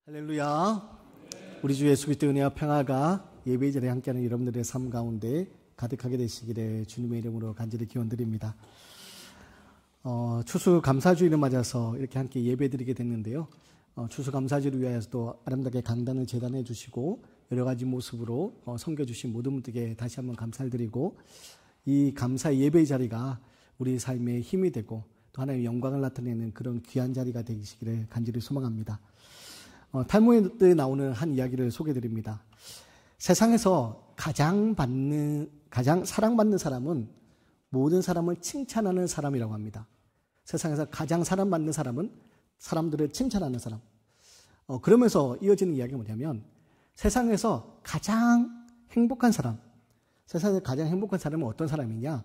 할렐루야. 우리 주 예수 그리스도의 은혜와 평화가 예배의 자리에 함께하는 여러분들의 삶 가운데 가득하게 되시기를 주님의 이름으로 간절히 기원드립니다. 추수감사주일을 맞아서 이렇게 함께 예배드리게 됐는데요. 추수감사주를 위하여서도 아름답게 강단을 제단해 주시고 여러 가지 모습으로 섬겨주신 모든 분들께 다시 한번 감사를 드리고, 이 감사의 예배의 자리가 우리 삶의 힘이 되고 또 하나님의 영광을 나타내는 그런 귀한 자리가 되시기를 간절히 소망합니다. 탈무드에 나오는 한 이야기를 소개드립니다. 세상에서 가장 사랑받는 사람은 모든 사람을 칭찬하는 사람이라고 합니다. 세상에서 가장 사랑받는 사람은 사람들을 칭찬하는 사람. 그러면서 이어지는 이야기가 뭐냐면, 세상에서 가장 행복한 사람, 세상에서 가장 행복한 사람은 어떤 사람이냐?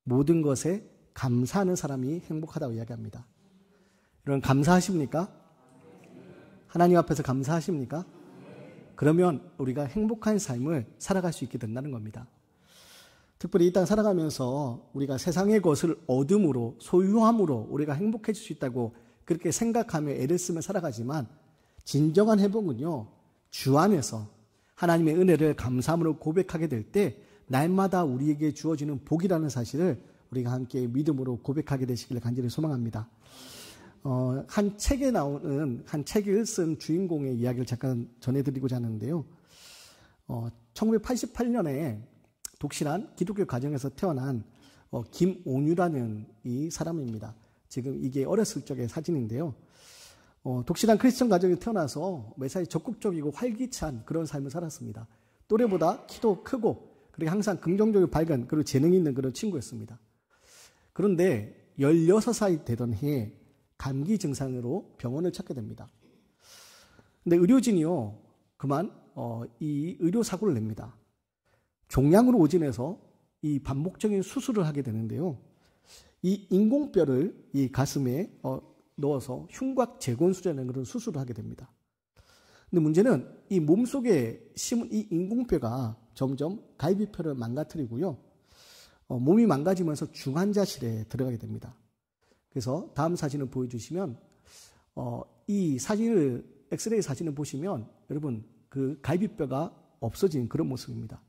모든 것에 감사하는 사람이 행복하다고 이야기합니다. 여러분, 감사하십니까? 하나님 앞에서 감사하십니까? 그러면 우리가 행복한 삶을 살아갈 수 있게 된다는 겁니다. 특별히 이 땅 살아가면서 우리가 세상의 것을 얻음으로, 소유함으로 우리가 행복해질 수 있다고 그렇게 생각하며 애를 쓰며 살아가지만, 진정한 행복은요, 주 안에서 하나님의 은혜를 감사함으로 고백하게 될 때 날마다 우리에게 주어지는 복이라는 사실을 우리가 함께 믿음으로 고백하게 되시기를 간절히 소망합니다. 한 책에 나오는, 한 책을 쓴 주인공의 이야기를 잠깐 전해드리고자 하는데요. 1988년에 독실한 기독교 가정에서 태어난 김온유라는 이 사람입니다. 지금 이게 어렸을 적의 사진인데요. 독실한 크리스천 가정에 태어나서 매사에 적극적이고 활기찬 그런 삶을 살았습니다. 또래보다 키도 크고, 그리고 항상 긍정적이고 밝은, 그리고 재능이 있는 그런 친구였습니다. 그런데 16살이 되던 해에 감기 증상으로 병원을 찾게 됩니다. 근데 의료진이요, 그만 이 의료사고를 냅니다. 종양으로 오진해서 이 반복적인 수술을 하게 되는데요. 이 인공뼈를 이 가슴에 넣어서 흉곽 재건수라는 그런 수술을 하게 됩니다. 근데 문제는 이 몸속에 심은 이 인공뼈가 점점 갈비뼈를 망가뜨리고요. 몸이 망가지면서 중환자실에 들어가게 됩니다. 그래서 다음 사진을 보여주시면, 이 사진을, 엑스레이 사진을 보시면 여러분, 그 갈비뼈가 없어진 그런 모습입니다.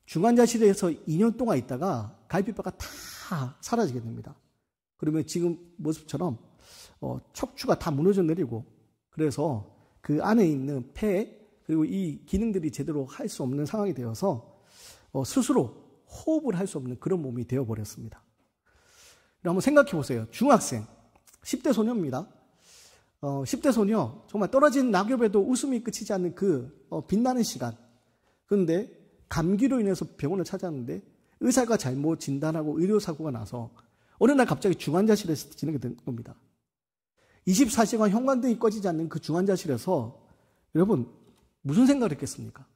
중환자실에서 2년 동안 있다가 갈비뼈가 다 사라지게 됩니다. 그러면 지금 모습처럼 척추가 다 무너져 내리고, 그래서 그 안에 있는 폐, 그리고 이 기능들이 제대로 할 수 없는 상황이 되어서 스스로 호흡을 할 수 없는 그런 몸이 되어버렸습니다. 한번 생각해 보세요. 중학생, 10대 소녀입니다. 10대 소녀, 정말 떨어진 낙엽에도 웃음이 끝이지 않는 그 빛나는 시간. 그런데 감기로 인해서 병원을 찾았는데 의사가 잘못 진단하고 의료사고가 나서 어느 날 갑자기 중환자실에서 지내게 된 겁니다. 24시간 형광등이 꺼지지 않는 그 중환자실에서 여러분, 무슨 생각을 했겠습니까?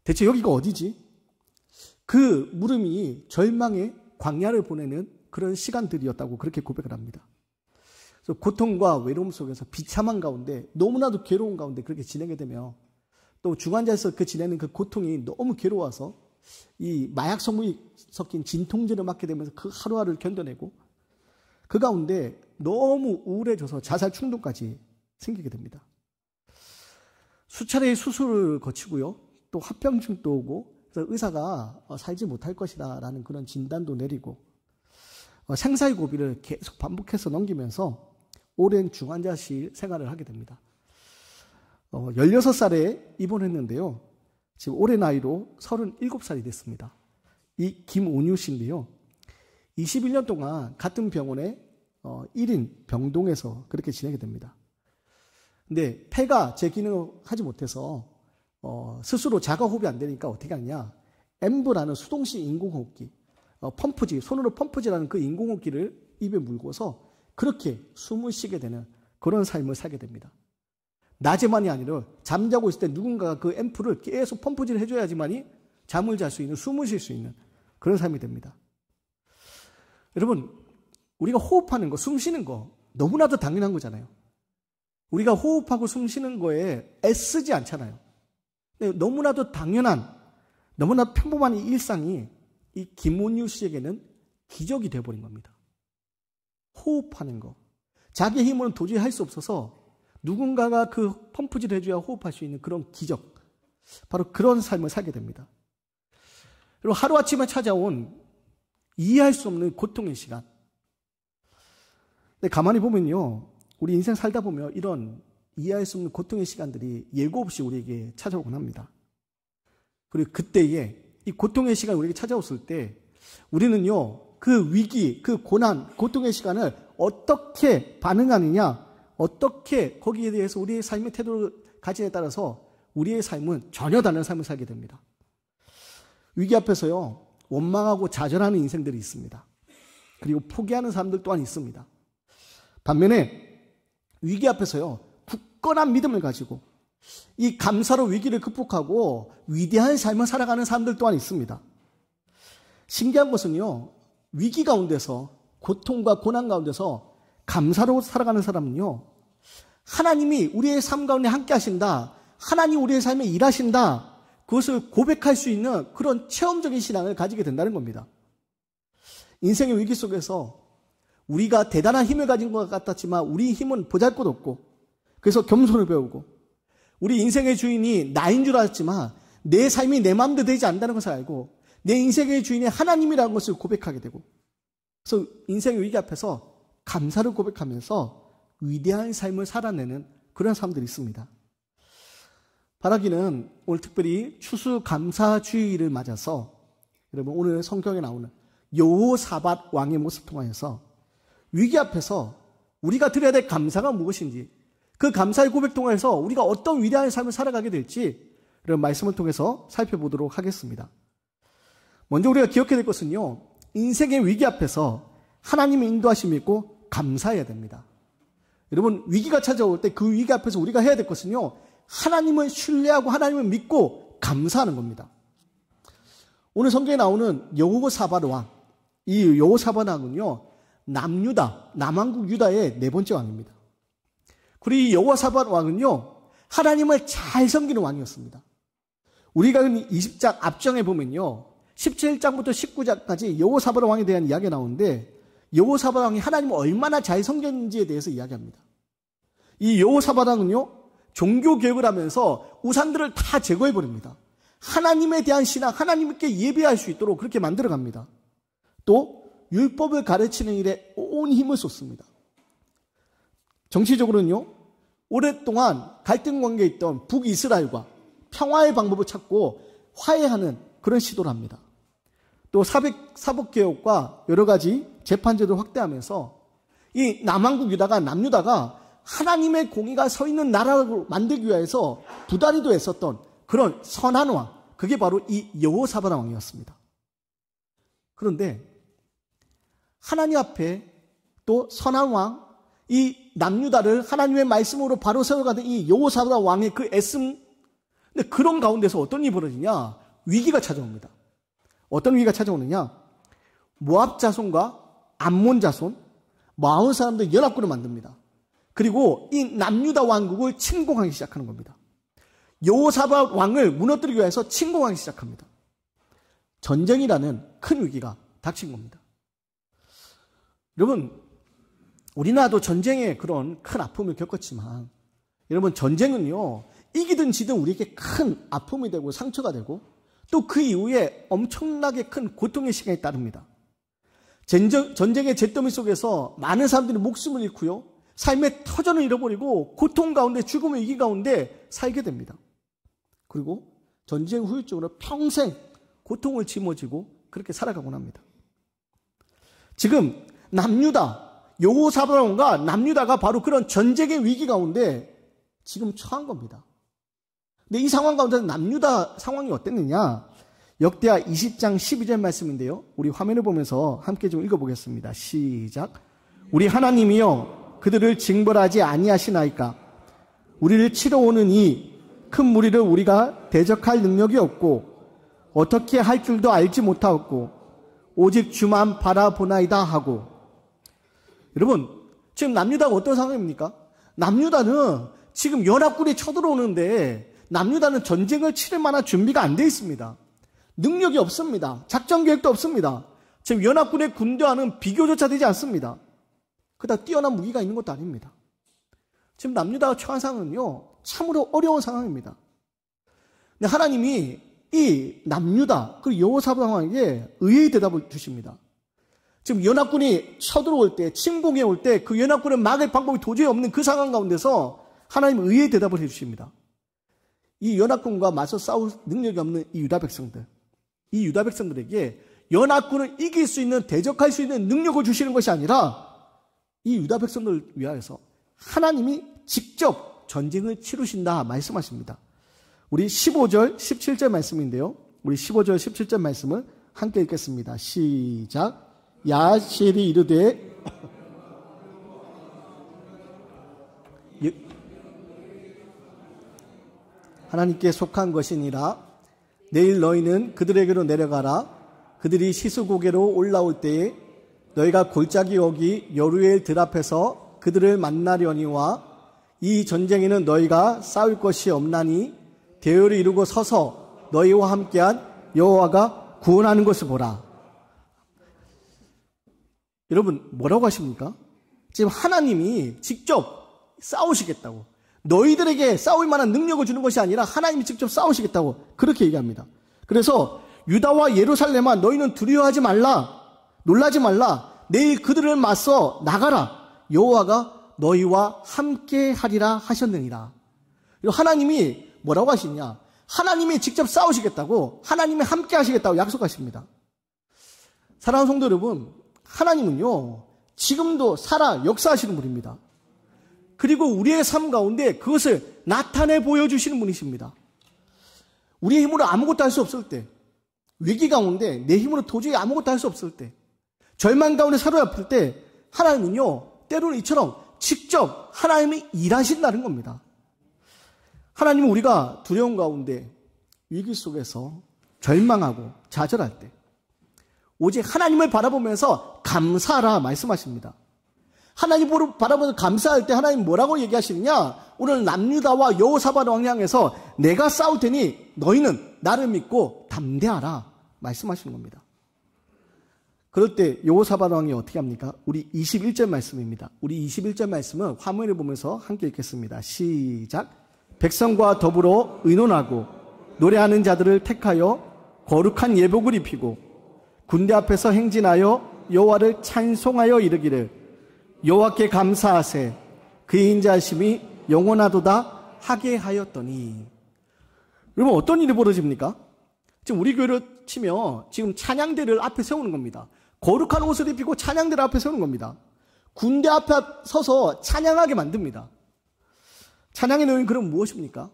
대체 여기가 어디지? 그 물음이 절망의 광야를 보내는 그런 시간들이었다고 그렇게 고백을 합니다. 그래서 고통과 외로움 속에서 비참한 가운데, 너무나도 괴로운 가운데 그렇게 지내게 되며, 또 중환자에서 지내는 그 고통이 너무 괴로워서 이 마약 성분이 섞인 진통제를 맞게 되면서 그 하루하루를 견뎌내고, 그 가운데 너무 우울해져서 자살 충동까지 생기게 됩니다. 수차례의 수술을 거치고요, 또 합병증도 오고, 그래서 의사가 살지 못할 것이다 라는 그런 진단도 내리고, 생사의 고비를 계속 반복해서 넘기면서 오랜 중환자실 생활을 하게 됩니다. 16살에 입원했는데요. 지금 올해 나이로 37살이 됐습니다. 이 김온유 씨인데요. 21년 동안 같은 병원에 1인 병동에서 그렇게 지내게 됩니다. 근데 폐가 제 기능을 하지 못해서 스스로 자가 호흡이 안 되니까 어떻게 하냐. 엠브라는 수동식 인공호흡기, 펌프지, 손으로 펌프지라는 그 인공호흡기를 입에 물고서 그렇게 숨을 쉬게 되는 그런 삶을 살게 됩니다. 낮에만이 아니라 잠자고 있을 때 누군가가 그 앰프를 계속 펌프질을 해줘야지만이 잠을 잘 수 있는, 숨을 쉴 수 있는 그런 삶이 됩니다. 여러분, 우리가 호흡하는 거, 숨 쉬는 거 너무나도 당연한 거잖아요. 우리가 호흡하고 숨 쉬는 거에 애쓰지 않잖아요. 너무나도 당연한, 너무나 평범한 이 일상이 이 김온유 씨에게는 기적이 되어버린 겁니다. 호흡하는 거. 자기 힘으로는 도저히 할 수 없어서 누군가가 그 펌프질을 해줘야 호흡할 수 있는 그런 기적, 바로 그런 삶을 살게 됩니다. 그리고 하루아침에 찾아온 이해할 수 없는 고통의 시간. 근데 가만히 보면요, 우리 인생 살다 보면 이런 이해할 수 없는 고통의 시간들이 예고 없이 우리에게 찾아오곤 합니다. 그리고 그때에 이 고통의 시간이 우리에게 찾아왔을 때 우리는요, 그 위기, 그 고난, 고통의 시간을 어떻게 반응하느냐, 어떻게 거기에 대해서 우리의 삶의 태도를 가지에 따라서 우리의 삶은 전혀 다른 삶을 살게 됩니다. 위기 앞에서요, 원망하고 좌절하는 인생들이 있습니다. 그리고 포기하는 사람들 또한 있습니다. 반면에 위기 앞에서요, 굳건한 믿음을 가지고 이 감사로 위기를 극복하고 위대한 삶을 살아가는 사람들 또한 있습니다. 신기한 것은요, 위기 가운데서, 고통과 고난 가운데서 감사로 살아가는 사람은요, 하나님이 우리의 삶 가운데 함께 하신다, 하나님 우리의 삶에 일하신다, 그것을 고백할 수 있는 그런 체험적인 신앙을 가지게 된다는 겁니다. 인생의 위기 속에서 우리가 대단한 힘을 가진 것 같았지만 우리 힘은 보잘것없고, 그래서 겸손을 배우고, 우리 인생의 주인이 나인 줄 알았지만 내 삶이 내 마음대로 되지 않는다는 것을 알고 내 인생의 주인이 하나님이라는 것을 고백하게 되고, 그래서 인생의 위기 앞에서 감사를 고백하면서 위대한 삶을 살아내는 그런 사람들이 있습니다. 바라기는 오늘 특별히 추수감사주의를 맞아서 여러분 오늘 성경에 나오는 여호사밧 왕의 모습 통하여서 위기 앞에서 우리가 드려야 될 감사가 무엇인지, 그 감사의 고백 통해서 우리가 어떤 위대한 삶을 살아가게 될지 이런 말씀을 통해서 살펴보도록 하겠습니다. 먼저 우리가 기억해야 될 것은요, 인생의 위기 앞에서 하나님의 인도하심이 있고 감사해야 됩니다. 여러분, 위기가 찾아올 때 그 위기 앞에서 우리가 해야 될 것은요, 하나님을 신뢰하고 하나님을 믿고 감사하는 겁니다. 오늘 성경에 나오는 여호사밧 왕, 이 여호사밧 왕은요, 남유다, 남왕국 유다의 네 번째 왕입니다. 그리고 이 여호사밧 왕은요, 하나님을 잘 섬기는 왕이었습니다. 우리가 20장 앞장에 보면요, 17장부터 19장까지 여호사밧 왕에 대한 이야기가 나오는데, 여호사밧 왕이 하나님을 얼마나 잘 섬겼는지에 대해서 이야기합니다. 이 여호사밧 왕은요, 종교 개혁을 하면서 우상들을 다 제거해버립니다. 하나님에 대한 신앙, 하나님께 예배할 수 있도록 그렇게 만들어갑니다. 또 율법을 가르치는 일에 온 힘을 쏟습니다. 정치적으로는요, 오랫동안 갈등 관계에 있던 북이스라엘과 평화의 방법을 찾고 화해하는 그런 시도를 합니다. 또 사법개혁과 여러 가지 재판제도를 확대하면서 이 남왕국 유다가, 남유다가 하나님의 공의가 서 있는 나라로 만들기 위해서 부단히도 애썼던 그런 선한 왕, 그게 바로 이 여호사밧 왕이었습니다. 그런데 하나님 앞에 또 선한 왕, 이 남유다를 하나님의 말씀으로 바로 세워가던 이 여호사밧 왕의 그 애씀, 근데 그런 가운데서 어떤 일이 벌어지냐? 위기가 찾아옵니다. 어떤 위기가 찾아오느냐? 모압 자손과 암몬 자손, 마을 사람들 연합군을 만듭니다. 그리고 이 남유다 왕국을 침공하기 시작하는 겁니다. 여호사밧 왕을 무너뜨리기 위해서 침공하기 시작합니다. 전쟁이라는 큰 위기가 닥친 겁니다. 여러분, 우리나라도 전쟁의 그런 큰 아픔을 겪었지만, 여러분, 전쟁은요, 이기든 지든 우리에게 큰 아픔이 되고 상처가 되고 또 그 이후에 엄청나게 큰 고통의 시간이 따릅니다. 전쟁의 잿더미 속에서 많은 사람들이 목숨을 잃고요, 삶의 터전을 잃어버리고 고통 가운데, 죽음의 위기 가운데 살게 됩니다. 그리고 전쟁 후유증으로 평생 고통을 짊어지고 그렇게 살아가곤 합니다. 지금 남유다, 여호사밧 왕과 남유다가 바로 그런 전쟁의 위기 가운데 지금 처한 겁니다. 근데 이 상황 가운데 남유다 상황이 어땠느냐? 역대하 20장 12절 말씀인데요, 우리 화면을 보면서 함께 좀 읽어보겠습니다. 시작. 우리 하나님이여 그들을 징벌하지 아니하시나이까? 우리를 치러 오는 이 큰 무리를 우리가 대적할 능력이 없고 어떻게 할 줄도 알지 못하였고 오직 주만 바라보나이다 하고. 여러분, 지금 남유다가 어떤 상황입니까? 남유다는 지금 연합군이 쳐들어오는데 남유다는 전쟁을 치를 만한 준비가 안 돼 있습니다. 능력이 없습니다. 작전 계획도 없습니다. 지금 연합군의 군대와는 비교조차 되지 않습니다. 그러다 뛰어난 무기가 있는 것도 아닙니다. 지금 남유다가 처한 상황은요, 참으로 어려운 상황입니다. 근데 하나님이 이 남유다, 그리고 여호사밧 왕에게 의외의 대답을 주십니다. 지금 연합군이 쳐들어올 때, 침공해 올 때 그 연합군을 막을 방법이 도저히 없는 그 상황 가운데서 하나님은 의외의 대답을 해주십니다. 이 연합군과 맞서 싸울 능력이 없는 이 유다 백성들, 이 유다 백성들에게 연합군을 이길 수 있는, 대적할 수 있는 능력을 주시는 것이 아니라 이 유다 백성들을 위하여서 하나님이 직접 전쟁을 치르신다 말씀하십니다. 우리 15절, 17절 말씀인데요. 우리 15절, 17절 말씀을 함께 읽겠습니다. 시작. 야시엘이 이르되 하나님께 속한 것이니라. 내일 너희는 그들에게로 내려가라. 그들이 시수고개로 올라올 때에 너희가 골짜기 어기 여루엘 들 앞에서 그들을 만나려니와 이 전쟁에는 너희가 싸울 것이 없나니 대열을 이루고 서서 너희와 함께한 여호와가 구원하는 것을 보라. 여러분, 뭐라고 하십니까? 지금 하나님이 직접 싸우시겠다고, 너희들에게 싸울 만한 능력을 주는 것이 아니라 하나님이 직접 싸우시겠다고 그렇게 얘기합니다. 그래서 유다와 예루살렘아, 너희는 두려워하지 말라, 놀라지 말라. 내일 그들을 맞서 나가라. 여호와가 너희와 함께 하리라 하셨느니라. 하나님이 뭐라고 하시냐? 하나님이 직접 싸우시겠다고, 하나님이 함께 하시겠다고 약속하십니다. 사랑하는 성도 여러분, 하나님은요, 지금도 살아 역사하시는 분입니다. 그리고 우리의 삶 가운데 그것을 나타내 보여주시는 분이십니다. 우리의 힘으로 아무것도 할 수 없을 때, 위기 가운데 내 힘으로 도저히 아무것도 할 수 없을 때, 절망 가운데 사로잡힐 때 하나님은요, 때로는 이처럼 직접 하나님이 일하신다는 겁니다. 하나님은 우리가 두려움 가운데, 위기 속에서 절망하고 좌절할 때 오직 하나님을 바라보면서 감사하라 말씀하십니다. 하나님을 바라보면서 감사할 때 하나님 뭐라고 얘기하시느냐? 오늘 남유다와 여호사밧 왕 향해서 내가 싸울 테니 너희는 나를 믿고 담대하라 말씀하시는 겁니다. 그럴 때 여호사밧 왕이 어떻게 합니까? 우리 21절 말씀입니다. 우리 21절 말씀은 화면을 보면서 함께 읽겠습니다. 시작. 백성과 더불어 의논하고 노래하는 자들을 택하여 거룩한 예복을 입히고 군대 앞에서 행진하여 여호와를 찬송하여 이르기를 여호와께 감사하세 그의 인자하심이 영원하도다 하게 하였더니. 여러분, 어떤 일이 벌어집니까? 지금 우리 교회를 치면 지금 찬양대를 앞에 세우는 겁니다. 거룩한 옷을 입히고 찬양대를 앞에 세우는 겁니다. 군대 앞에 서서 찬양하게 만듭니다. 찬양의 내용이 그럼 무엇입니까?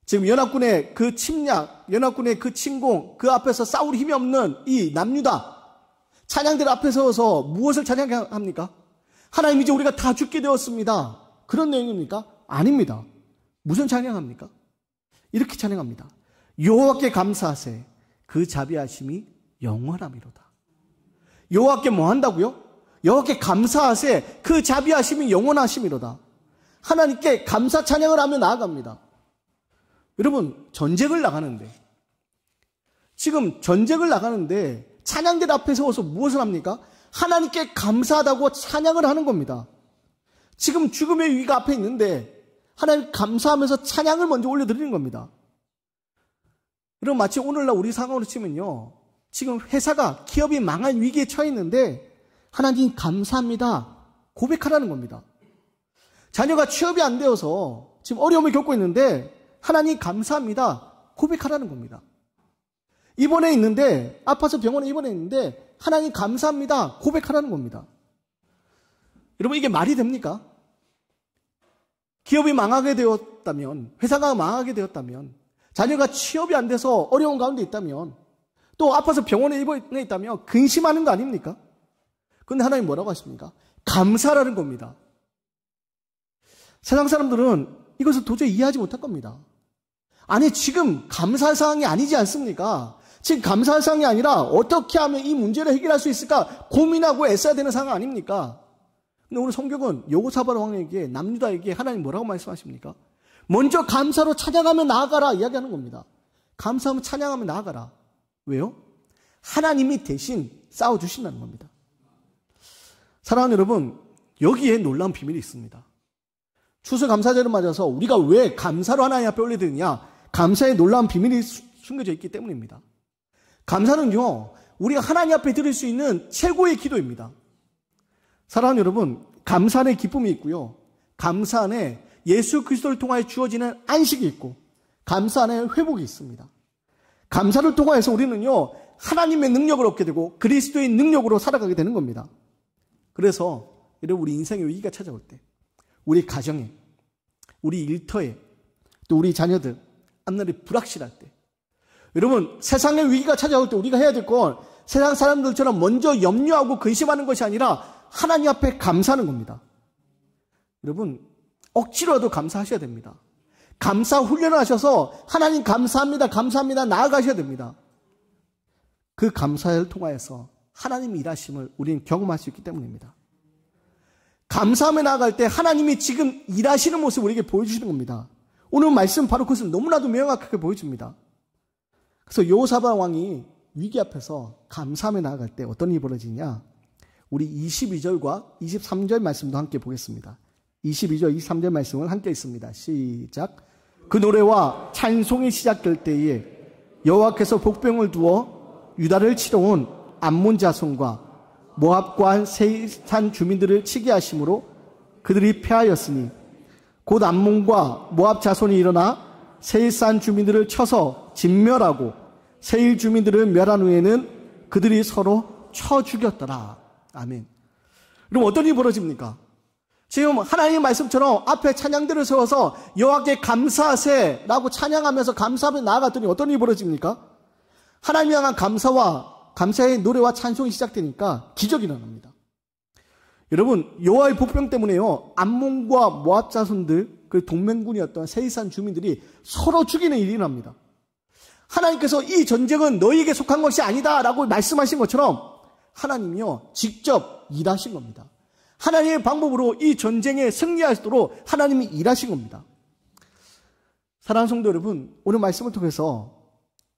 지금 연합군의 그 침략, 연합군의 그 침공, 그 앞에서 싸울 힘이 없는 이 남유다, 찬양대를 앞에 세워서 무엇을 찬양합니까? 하나님, 이제 우리가 다 죽게 되었습니다. 그런 내용입니까? 아닙니다. 무슨 찬양합니까? 이렇게 찬양합니다. 여호와께 감사하세 그 자비하심이 영원함이로다. 여호와께 뭐 한다고요? 여호와께 감사하세 그 자비하심이 영원하심이로다. 하나님께 감사 찬양을 하며 나아갑니다. 여러분, 전쟁을 나가는데, 지금 전쟁을 나가는데 찬양대 앞에 세워서 무엇을 합니까? 하나님께 감사하다고 찬양을 하는 겁니다. 지금 죽음의 위기가 앞에 있는데 하나님 감사하면서 찬양을 먼저 올려드리는 겁니다. 여러분, 마치 오늘날 우리 상황으로 치면요, 지금 회사가, 기업이 망할 위기에 처해 있는데 하나님 감사합니다 고백하라는 겁니다. 자녀가 취업이 안 되어서 지금 어려움을 겪고 있는데 하나님 감사합니다 고백하라는 겁니다. 입원해 있는데, 아파서 병원에 입원해 있는데 하나님 감사합니다 고백하라는 겁니다. 여러분, 이게 말이 됩니까? 기업이 망하게 되었다면, 회사가 망하게 되었다면, 자녀가 취업이 안 돼서 어려운 가운데 있다면, 또 아파서 병원에 입원해 있다면 근심하는 거 아닙니까? 그런데 하나님 뭐라고 하십니까? 감사라는 겁니다. 세상 사람들은 이것을 도저히 이해하지 못할 겁니다. 아니, 지금 감사할 상황이 아니지 않습니까? 지금 감사할 상황이 아니라 어떻게 하면 이 문제를 해결할 수 있을까 고민하고 애써야 되는 상황 아닙니까? 근데 오늘 성경은 여호사밧 왕에게, 남유다에게 하나님 뭐라고 말씀하십니까? 먼저 감사로 찬양하며 나아가라 이야기하는 겁니다. 감사하며 찬양하며 나아가라. 왜요? 하나님이 대신 싸워주신다는 겁니다. 사랑하는 여러분, 여기에 놀라운 비밀이 있습니다. 추수감사절을 맞아서 우리가 왜 감사로 하나님 앞에 올려드느냐? 감사의 놀라운 비밀이 숨겨져 있기 때문입니다. 감사는요, 우리가 하나님 앞에 드릴 수 있는 최고의 기도입니다. 사랑하는 여러분, 감사 안에 기쁨이 있고요. 감사 안에 예수 그리스도를 통하여 주어지는 안식이 있고, 감사 안에 회복이 있습니다. 감사를 통하여서 우리는요, 하나님의 능력을 얻게 되고 그리스도의 능력으로 살아가게 되는 겁니다. 그래서 여러분, 우리 인생의 위기가 찾아올 때, 우리 가정에, 우리 일터에, 또 우리 자녀들 앞날이 불확실할 때, 여러분, 세상의 위기가 찾아올 때 우리가 해야 될 건 세상 사람들처럼 먼저 염려하고 근심하는 것이 아니라 하나님 앞에 감사하는 겁니다. 여러분, 억지로라도 감사하셔야 됩니다. 감사 훈련을 하셔서 하나님 감사합니다, 감사합니다 나아가셔야 됩니다. 그 감사를 통하여서 하나님의 일하심을 우리는 경험할 수 있기 때문입니다. 감사함에 나아갈 때 하나님이 지금 일하시는 모습을 우리에게 보여주시는 겁니다. 오늘 말씀 바로 그것을 너무나도 명확하게 보여줍니다. 그래서 여호사밧 왕이 위기 앞에서 감사함에 나아갈 때 어떤 일이 벌어지냐? 우리 22절과 23절 말씀도 함께 보겠습니다. 22절, 23절 말씀을 함께 읽습니다. 시작. 그 노래와 찬송이 시작될 때에 여호와께서 복병을 두어 유다를 치러 온 암몬 자손과 모압과 세일산 주민들을 치게 하심으로 그들이 패하였으니 곧 암몬과 모압 자손이 일어나 세일산 주민들을 쳐서 진멸하고 세일 주민들을 멸한 후에는 그들이 서로 쳐 죽였더라. 아멘. 그럼 어떤 일이 벌어집니까? 지금 하나님의 말씀처럼 앞에 찬양들을 세워서 여호와께 감사하세 라고 찬양하면서 감사하며 나아갔더니 어떤 일이 벌어집니까? 하나님을 향한 감사의 노래와 찬송이 시작되니까 기적이 일어납니다. 여러분, 여호와의 복병 때문에요, 암몬과 모압 자손들, 그 동맹군이었던 세일산 주민들이 서로 죽이는 일이 일어납니다. 하나님께서 이 전쟁은 너희에게 속한 것이 아니다 라고 말씀하신 것처럼 하나님이요, 직접 일하신 겁니다. 하나님의 방법으로 이 전쟁에 승리할 수 있도록 하나님이 일하신 겁니다. 사랑하는 성도 여러분, 오늘 말씀을 통해서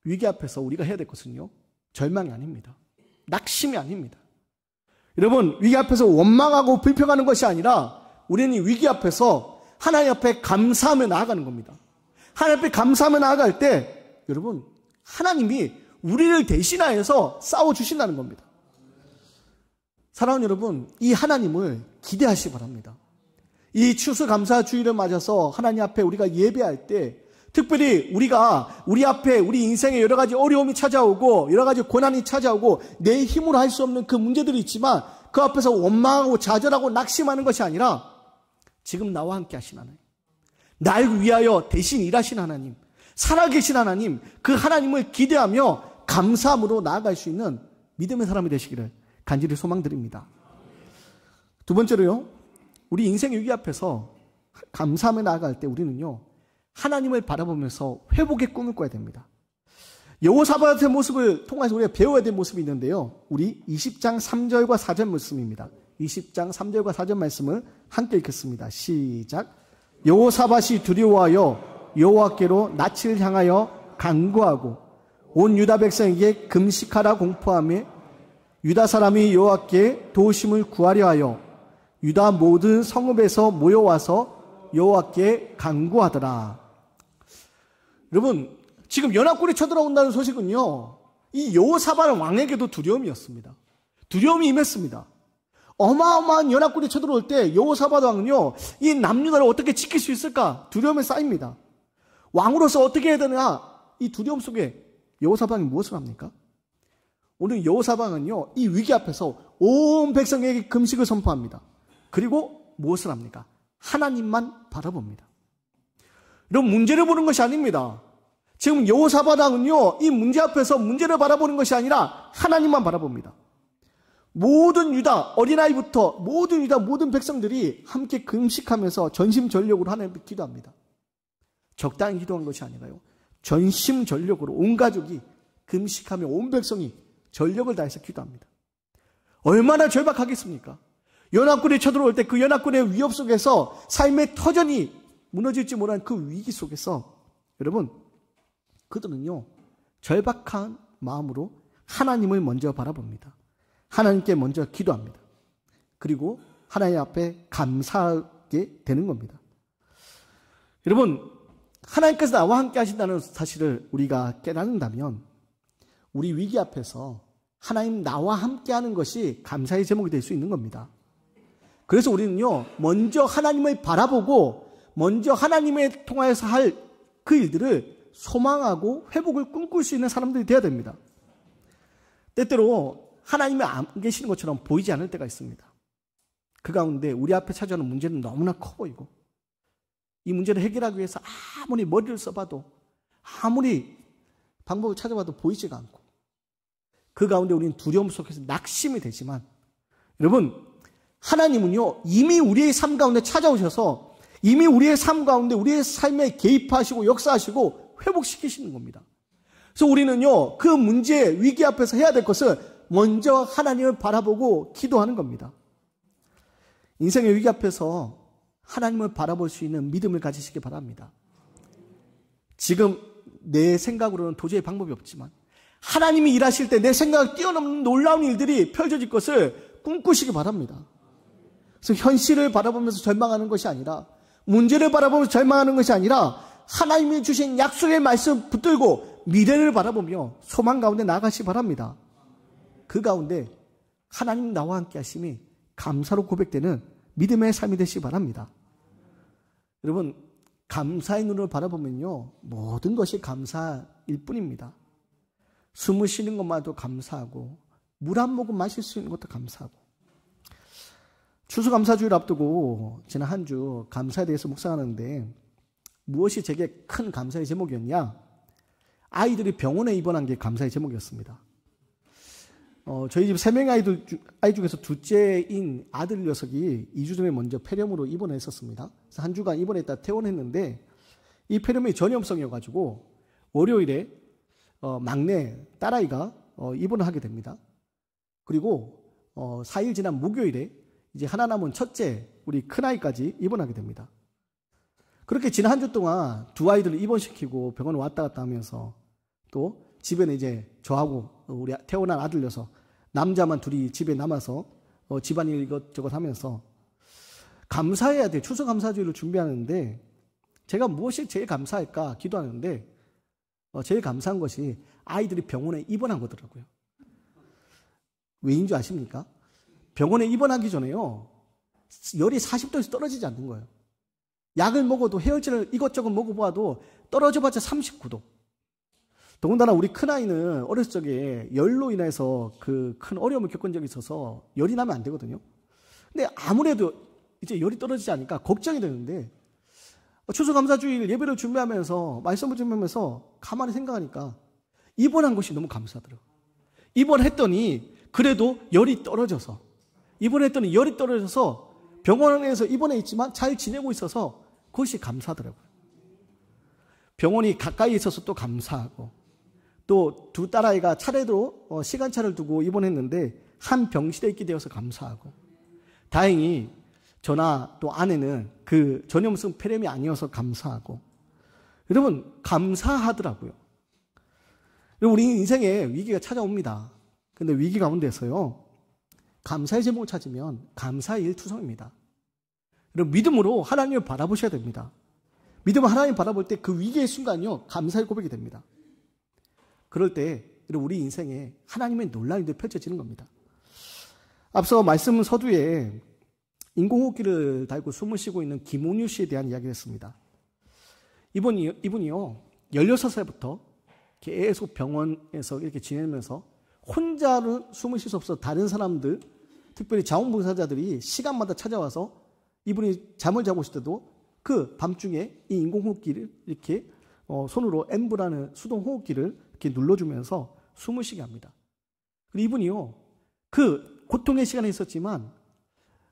위기 앞에서 우리가 해야 될 것은요, 절망이 아닙니다. 낙심이 아닙니다. 여러분, 위기 앞에서 원망하고 불평하는 것이 아니라 우리는 위기 앞에서 하나님 앞에 감사하며 나아가는 겁니다. 하나님 앞에 감사하며 나아갈 때 여러분, 하나님이 우리를 대신하여서 싸워주신다는 겁니다. 사랑하는 여러분, 이 하나님을 기대하시기 바랍니다. 이 추수감사주의를 맞아서 하나님 앞에 우리가 예배할 때, 특별히 우리가 우리 앞에 우리 인생에 여러 가지 어려움이 찾아오고 여러 가지 고난이 찾아오고 내 힘으로 할 수 없는 그 문제들이 있지만 그 앞에서 원망하고 좌절하고 낙심하는 것이 아니라 지금 나와 함께 하신 하나님, 날 위하여 대신 일하신 하나님, 살아계신 하나님, 그 하나님을 기대하며 감사함으로 나아갈 수 있는 믿음의 사람이 되시기를 간절히 소망드립니다. 두 번째로요, 우리 인생의 위기 앞에서 감사함에 나아갈 때 우리는요, 하나님을 바라보면서 회복의 꿈을 꿔야 됩니다. 여호사밧의 모습을 통해서 우리가 배워야 될 모습이 있는데요, 우리 20장 3절과 4절 말씀입니다. 20장 3절과 4절 말씀을 함께 읽겠습니다. 시작. 여호사밧이 두려워하여 여호와께로 낯을 향하여 간구하고 온 유다 백성에게 금식하라 공포하며 유다 사람이 여호와께 도우심을 구하려 하여 유다 모든 성읍에서 모여와서 여호와께 간구하더라. 여러분, 지금 연합군이 쳐들어온다는 소식은요, 이 여호사밧 왕에게도 두려움이었습니다. 두려움이 임했습니다. 어마어마한 연합군이 쳐들어올 때 여호사밧 왕은요, 이 남유다를 어떻게 지킬 수 있을까 두려움에 쌓입니다. 왕으로서 어떻게 해야 되나, 이 두려움 속에 여호사밧이 무엇을 합니까? 오늘 여호사밧은요, 이 위기 앞에서 온 백성에게 금식을 선포합니다. 그리고 무엇을 합니까? 하나님만 바라봅니다. 이런 문제를 보는 것이 아닙니다. 지금 여호사밧 왕은요, 이 문제 앞에서 문제를 바라보는 것이 아니라 하나님만 바라봅니다. 모든 유다, 어린아이부터 모든 유다, 모든 백성들이 함께 금식하면서 전심전력으로 하나님께 기도합니다. 적당히 기도한 것이 아니라요, 전심전력으로 온 가족이 금식하며 온 백성이 전력을 다해서 기도합니다. 얼마나 절박하겠습니까? 연합군이 쳐들어올 때 그 연합군의 위협 속에서 삶의 터전이 무너질지 모르는 그 위기 속에서 여러분, 그들은요, 절박한 마음으로 하나님을 먼저 바라봅니다. 하나님께 먼저 기도합니다. 그리고 하나님 앞에 감사하게 되는 겁니다. 여러분, 하나님께서 나와 함께 하신다는 사실을 우리가 깨닫는다면 우리 위기 앞에서 하나님 나와 함께 하는 것이 감사의 제목이 될 수 있는 겁니다. 그래서 우리는요, 먼저 하나님을 바라보고 먼저 하나님을 통하여서 할 그 일들을 소망하고 회복을 꿈꿀 수 있는 사람들이 되어야 됩니다. 때때로 하나님이 안 계시는 것처럼 보이지 않을 때가 있습니다. 그 가운데 우리 앞에 찾아오는 문제는 너무나 커 보이고 이 문제를 해결하기 위해서 아무리 머리를 써봐도 아무리 방법을 찾아봐도 보이지가 않고 그 가운데 우리는 두려움 속에서 낙심이 되지만 여러분, 하나님은요 이미 우리의 삶 가운데 찾아오셔서 이미 우리의 삶 가운데 우리의 삶에 개입하시고 역사하시고 회복시키시는 겁니다. 그래서 우리는요 그 문제 위기 앞에서 해야 될 것은 먼저 하나님을 바라보고 기도하는 겁니다. 인생의 위기 앞에서 하나님을 바라볼 수 있는 믿음을 가지시기 바랍니다. 지금 내 생각으로는 도저히 방법이 없지만 하나님이 일하실 때 내 생각을 뛰어넘는 놀라운 일들이 펼쳐질 것을 꿈꾸시기 바랍니다. 그래서 현실을 바라보면서 절망하는 것이 아니라 문제를 바라보면서 절망하는 것이 아니라 하나님이 주신 약속의 말씀 붙들고 미래를 바라보며 소망 가운데 나아가시기 바랍니다. 그 가운데 하나님 나와 함께 하심이 감사로 고백되는 믿음의 삶이 되시기 바랍니다. 여러분, 감사의 눈으로 바라보면요 모든 것이 감사일 뿐입니다. 숨을 쉬는 것만도 감사하고 물 한 모금 마실 수 있는 것도 감사하고 추수감사주의를 앞두고 지난 한 주 감사에 대해서 묵상하는데 무엇이 제게 큰 감사의 제목이었냐? 아이들이 병원에 입원한 게 감사의 제목이었습니다. 저희 집 3명의 아이 중에서 둘째인 아들 녀석이 2주 전에 먼저 폐렴으로 입원했었습니다. 그래서 한 주간 입원했다 퇴원했는데 이 폐렴이 전염성이어가지고 월요일에 막내 딸아이가 입원을 하게 됩니다. 그리고 4일 지난 목요일에 이제 하나 남은 첫째 우리 큰아이까지 입원하게 됩니다. 그렇게 지난 한 주 동안 두 아이들을 입원시키고 병원 왔다 갔다 하면서 또 집에는 이제 저하고 우리 태어난 아들 녀석 남자만 둘이 집에 남아서 집안일 이것저것 하면서 감사해야 돼. 추수감사주의를 준비하는데 제가 무엇이 제일 감사할까 기도하는데 제일 감사한 것이 아이들이 병원에 입원한 거더라고요. 왜인 줄 아십니까? 병원에 입원하기 전에요 열이 40도에서 떨어지지 않는 거예요. 약을 먹어도 해열제를 이것저것 먹어봐도 떨어져봤자 39도. 더군다나 우리 큰아이는 어렸을 적에 열로 인해서 그 큰 어려움을 겪은 적이 있어서 열이 나면 안 되거든요. 근데 아무래도 이제 열이 떨어지지 않으니까 걱정이 되는데 추수감사주일 예배를 준비하면서 말씀을 준비하면서 가만히 생각하니까 입원한 것이 너무 감사하더라고요. 입원했더니 그래도 열이 떨어져서 병원에서 입원해 있지만 잘 지내고 있어서 그것이 감사하더라고요. 병원이 가까이 있어서 또 감사하고 또 두 딸아이가 차례로 시간차를 두고 입원했는데 한 병실에 있게 되어서 감사하고 다행히 저나 또 아내는 그 전염성 폐렴이 아니어서 감사하고 여러분 감사하더라고요. 우리 인생에 위기가 찾아옵니다. 근데 위기 가운데서요 감사의 제목을 찾으면 감사의 일투성입니다. 여러분 믿음으로 하나님을 바라보셔야 됩니다. 믿음으로 하나님을 바라볼 때 그 위기의 순간요 감사의 고백이 됩니다. 그럴 때 우리 인생에 하나님의 놀라운 일이 펼쳐지는 겁니다. 앞서 말씀 서두에 인공호흡기를 달고 숨을 쉬고 있는 김온유 씨에 대한 이야기를 했습니다. 이분이요 16살부터 계속 병원에서 이렇게 지내면서 혼자는 숨을 쉴 수 없어 다른 사람들 특별히 자원봉사자들이 시간마다 찾아와서 이분이 잠을 자고 있을 때도 그 밤중에 이 인공호흡기를 이렇게 손으로 엠브라는 수동호흡기를 이렇게 눌러주면서 숨을 쉬게 합니다. 그리고 이분이요 그 고통의 시간에 있었지만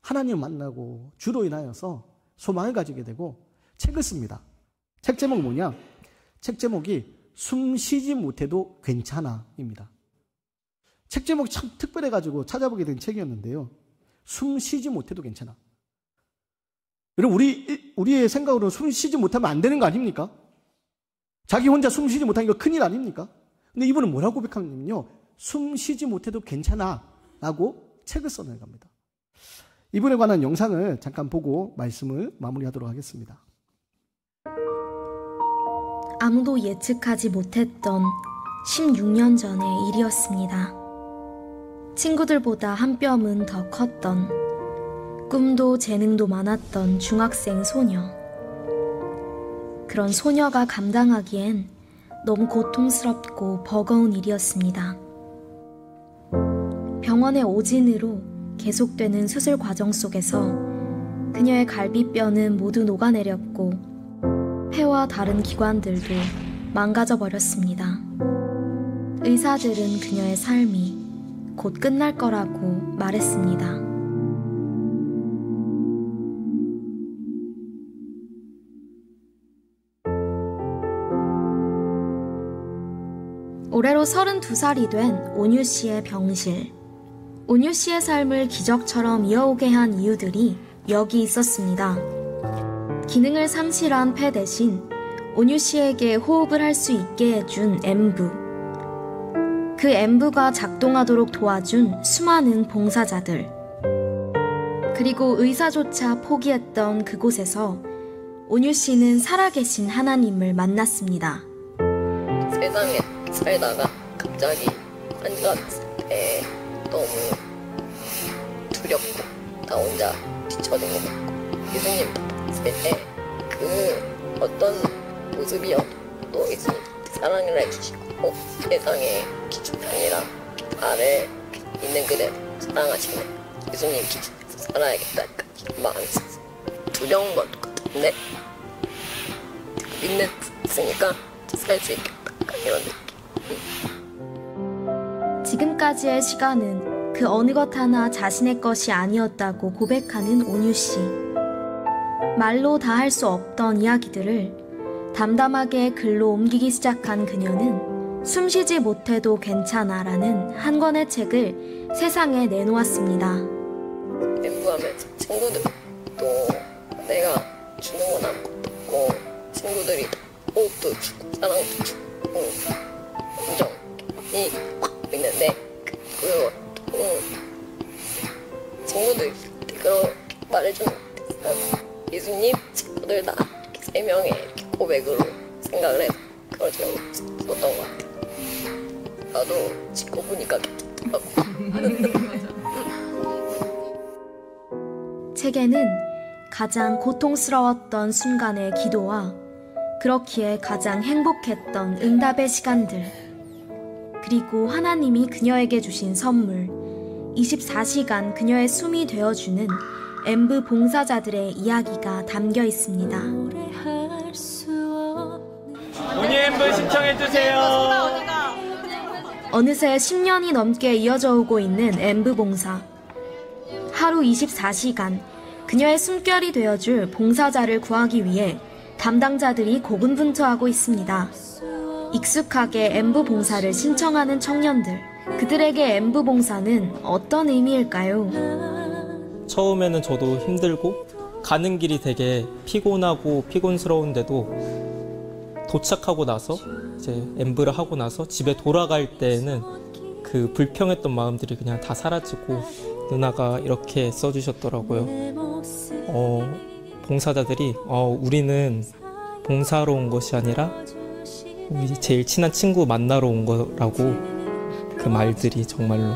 하나님을 만나고 주로 인하여서 소망을 가지게 되고 책을 씁니다. 책 제목이 뭐냐? 책 제목이 숨 쉬지 못해도 괜찮아입니다. 책 제목이 참 특별해가지고 찾아보게 된 책이었는데요. 숨 쉬지 못해도 괜찮아. 여러분 우리의 생각으로 숨 쉬지 못하면 안 되는 거 아닙니까? 자기 혼자 숨 쉬지 못하는 거 큰일 아닙니까? 근데 이분은 뭐라고 고백하냐면요. 숨 쉬지 못해도 괜찮아 라고 책을 써내갑니다. 이분에 관한 영상을 잠깐 보고 말씀을 마무리하도록 하겠습니다. 아무도 예측하지 못했던 16년 전의 일이었습니다. 친구들보다 한 뼘은 더 컸던, 꿈도 재능도 많았던 중학생 소녀. 그런 소녀가 감당하기엔 너무 고통스럽고 버거운 일이었습니다. 병원의 오진으로 계속되는 수술 과정 속에서 그녀의 갈비뼈는 모두 녹아내렸고 폐와 다른 기관들도 망가져 버렸습니다. 의사들은 그녀의 삶이 곧 끝날 거라고 말했습니다. 올해로 32살이 된 온유 씨의 병실. 온유 씨의 삶을 기적처럼 이어오게 한 이유들이 여기 있었습니다. 기능을 상실한 폐 대신 온유 씨에게 호흡을 할 수 있게 해준 엠부. 그 엠부가 작동하도록 도와준 수많은 봉사자들. 그리고 의사조차 포기했던 그곳에서 온유 씨는 살아계신 하나님을 만났습니다. 세상에 살다가 갑자기 환자가 됐을 때 너무 두렵고 나 혼자 뒤처진 것 같고 예수님 봤을 때 그 어떤 모습이어도 또 예수님 사랑을 해주시고 세상에 기초편이랑 아래 있는 그대로 사랑하시는 예수님 기초에서 살아야겠다니까 마음이 있었어. 두려운 건 똑같은데 믿는으니까 살 수 있겠다 이런 느낌. 지금까지의 시간은 그 어느 것 하나 자신의 것이 아니었다고 고백하는 온유 씨. 말로 다 할 수 없던 이야기들을 담담하게 글로 옮기기 시작한 그녀는 숨쉬지 못해도 괜찮아라는 한 권의 책을 세상에 내놓았습니다. 엠부하면서 친구들 또 내가 주는 건 아무것도 없고 친구들이 호흡도 주고 사랑도 주고 감정이 있는데 그것도 친구들이 그렇게 말해주는 것 같아서 예수님 친구들 다 이렇게 3명의 이렇게 고백으로 생각을 해서 그걸 제가 썼던 것 같아요. 나도 짓고 보니까 괜찮더라고. 책에는 가장 고통스러웠던 순간의 기도와 그렇기에 가장 행복했던 응답의 시간들, 그리고 하나님이 그녀에게 주신 선물, 24시간 그녀의 숨이 되어주는 엠부 봉사자들의 이야기가 담겨 있습니다. 온유 엠부 신청해주세요. 어느새 10년이 넘게 이어져 오고 있는 엠부 봉사. 하루 24시간 그녀의 숨결이 되어줄 봉사자를 구하기 위해 담당자들이 고군분투하고 있습니다. 익숙하게 엠부 봉사를 신청하는 청년들. 그들에게 엠부 봉사는 어떤 의미일까요? 처음에는 저도 힘들고 가는 길이 되게 피곤하고 피곤스러운데도 도착하고 나서 이제 엠부를 하고 나서 집에 돌아갈 때에는 그 불평했던 마음들이 그냥 다 사라지고 누나가 이렇게 써주셨더라고요. 봉사자들이 우리는 봉사하러 온 것이 아니라 우리 제일 친한 친구 만나러 온 거라고 그 말들이 정말로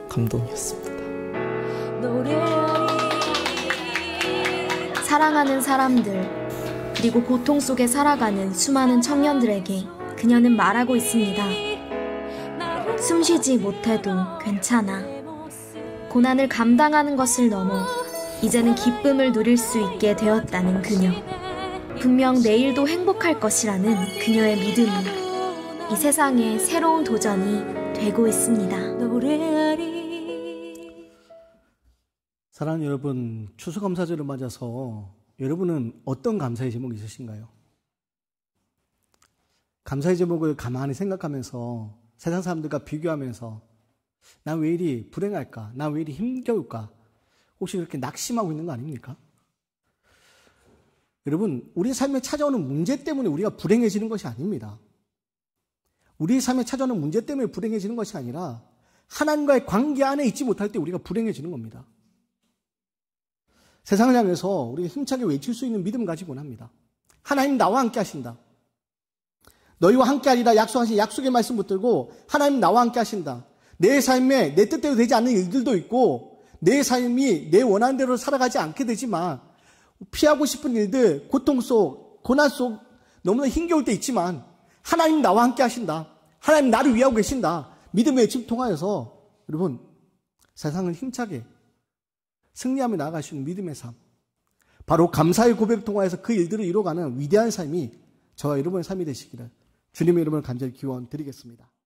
감동이었습니다. 사랑하는 사람들, 그리고 고통 속에 살아가는 수많은 청년들에게 그녀는 말하고 있습니다. 숨쉬지 못해도 괜찮아. 고난을 감당하는 것을 넘어 이제는 기쁨을 누릴 수 있게 되었다는 그녀. 분명 내일도 행복할 것이라는 그녀의 믿음이 이 세상의 새로운 도전이 되고 있습니다. 사랑하는 여러분, 추수감사절을 맞아서 여러분은 어떤 감사의 제목이 있으신가요? 감사의 제목을 가만히 생각하면서 세상 사람들과 비교하면서 난 왜 이리 불행할까? 난 왜 이리 힘겨울까? 혹시 그렇게 낙심하고 있는 거 아닙니까? 여러분, 우리 삶에 찾아오는 문제 때문에 우리가 불행해지는 것이 아닙니다. 우리 삶에 찾아오는 문제 때문에 불행해지는 것이 아니라 하나님과의 관계 안에 있지 못할 때 우리가 불행해지는 겁니다. 세상을 향해서 우리가 힘차게 외칠 수 있는 믿음을 가지고는 합니다. 하나님 나와 함께 하신다. 너희와 함께하리라 약속하신 약속의 말씀 붙들고 하나님 나와 함께 하신다. 내 삶에 내 뜻대로 되지 않는 일들도 있고 내 삶이 내 원하는 대로 살아가지 않게 되지만 피하고 싶은 일들, 고통 속, 고난 속 너무나 힘겨울 때 있지만 하나님 나와 함께 하신다. 하나님 나를 위하고 계신다. 믿음의 외침 통하여서 여러분 세상을 힘차게 승리하며 나아갈 수 있는 믿음의 삶, 바로 감사의 고백 통하여서 그 일들을 이뤄가는 위대한 삶이 저와 여러분의 삶이 되시기를 주님의 이름으로 간절히 기원 드리겠습니다.